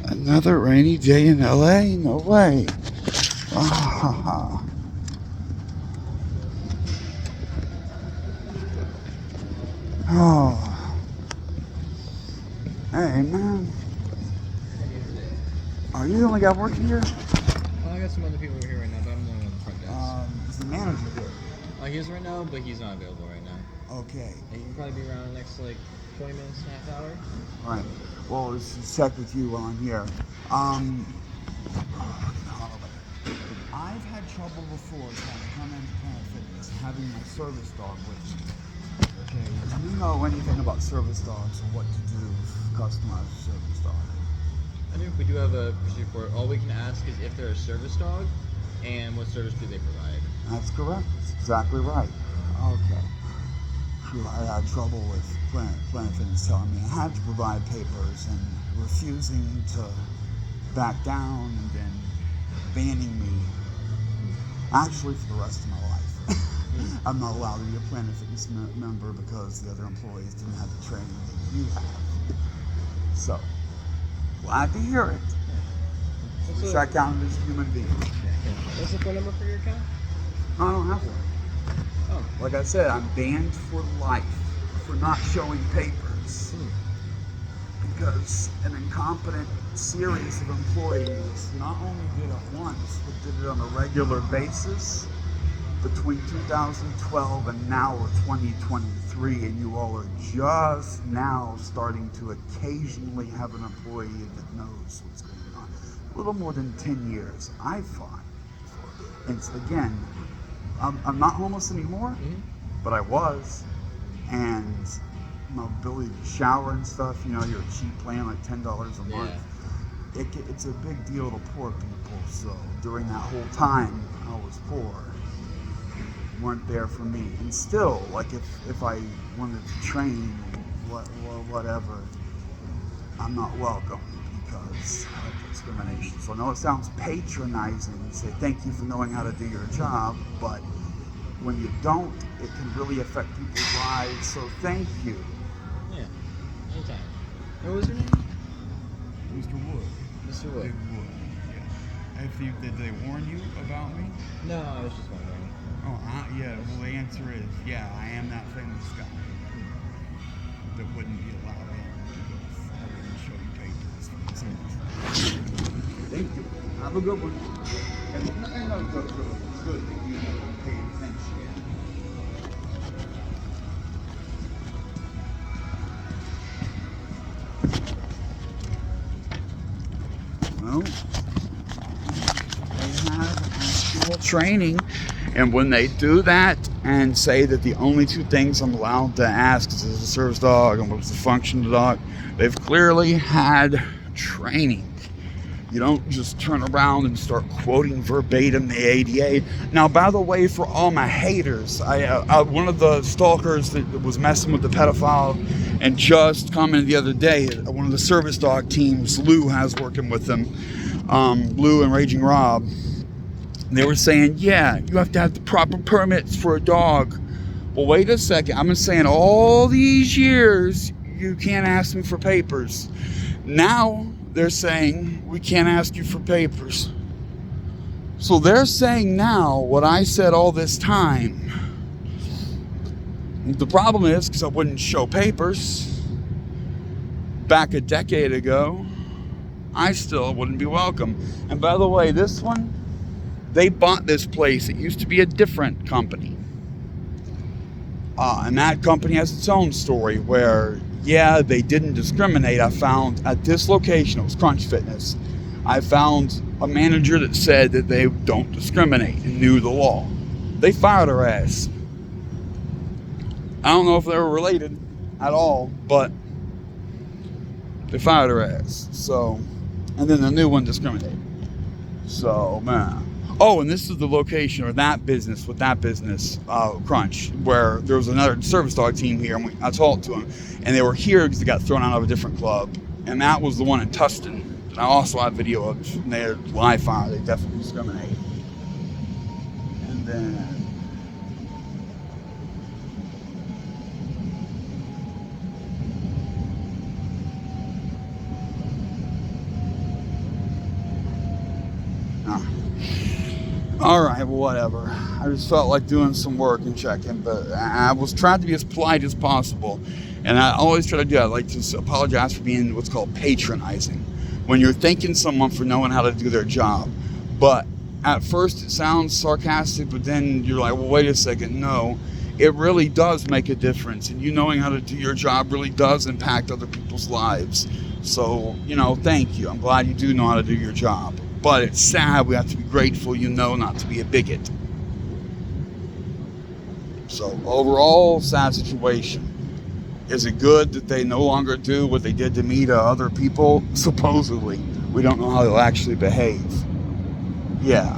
Another rainy day in LA? No way. Ah, oh. Hey, man. Are you the only guy working here? Well, I got some other people here right now, but I'm the only one on the front desk. Is the manager here? He is right now, but he's not available right now. Okay. He can probably be around the next, 20 minutes, half hour. All right. Well, let's check with you while I'm here. I've had trouble before trying to come into Planet Fitness, having my service dog with me. Okay. Do you know anything about service dogs or what to do to customize a service dog? I think we do have a procedure for it. All we can ask is if they're a service dog and what service do they provide. That's correct. That's exactly right. Okay. I had trouble with Planet Fitness telling me I had to provide papers and refusing to back down and then banning me actually for the rest of my life. I'm not allowed to be a Planet Fitness member because the other employees didn't have the training that you have. So, glad to hear it. Wish I counted as a human being. What's the phone number for your account? I don't have one. Oh. Like I said, I'm banned for life for not showing papers because an incompetent series of employees not only did it once, but did it on a regular basis between 2012 and now we're 2023, and you all are just now starting to occasionally have an employee that knows what's going on. A little more than 10 years, I fought for. And again, I'm not homeless anymore, but I was, and my ability to shower and stuff, you're a cheap plan, like $10 a month. It's a big deal to poor people, so during that whole time I was poor, weren't there for me. And still, like if I wanted to train, whatever, I'm not welcome because of discrimination. So I know it sounds patronizing to say thank you for knowing how to do your job, but when you don't, it can really affect people's lives. So thank you. Yeah, anytime. What was your name? Mr. Wood. Mr. Wood. Big Wood. Yeah. Did they warn you about me? No, I was just wondering. Oh, yeah. Well, the answer is yeah. I am that famous guy that wouldn't be allowed in because I wouldn't show you papers. Thank you. Have a good one. And it's good that you paid attention. Well, they have actual training, and when they do that and say that the only two things I'm allowed to ask is a service dog and what's the function of the dog, they've clearly had training. You don't just turn around and start quoting verbatim the ADA. Now, by the way, for all my haters, one of the stalkers that was messing with the pedophile and just commented the other day, one of the service dog teams, Lou has working with them, Lou and Raging Rob, they were saying, yeah, you have to have the proper permits for a dog. Well, wait a second. I've been saying all these years, you can't ask me for papers. Now, they're saying we can't ask you for papers. So they're saying now what I said all this time. The problem is, because I wouldn't show papers back a decade ago, I still wouldn't be welcome. And by the way, this one, they bought this place. It used to be a different company. And that company has its own story where, yeah, they didn't discriminate. I found at this location, it was Crunch Fitness, I found a manager that said that they don't discriminate and knew the law. They fired her ass. I don't know if they were related at all, but they fired her ass. So, and then the new one discriminated. So, man. Oh, and this is the location, or that business, Crunch, where there was another service dog team here, and I talked to them, and they were here because they got thrown out of a different club, and that was the one in Tustin. And I also have video of their live fire. They definitely discriminate. And then All right, well, whatever. I just felt like doing some work and checking, but I was trying to be as polite as possible. And I always try to do that. I like to apologize for being what's called patronizing. When you're thanking someone for knowing how to do their job. But at first it sounds sarcastic, but then you're like, well, wait a second. No, it really does make a difference. And you knowing how to do your job really does impact other people's lives. So, thank you. I'm glad you do know how to do your job. But it's sad. We have to be grateful, not to be a bigot. So overall, sad situation. Is it good that they no longer do what they did to me to other people? Supposedly. We don't know how they'll actually behave. Yeah.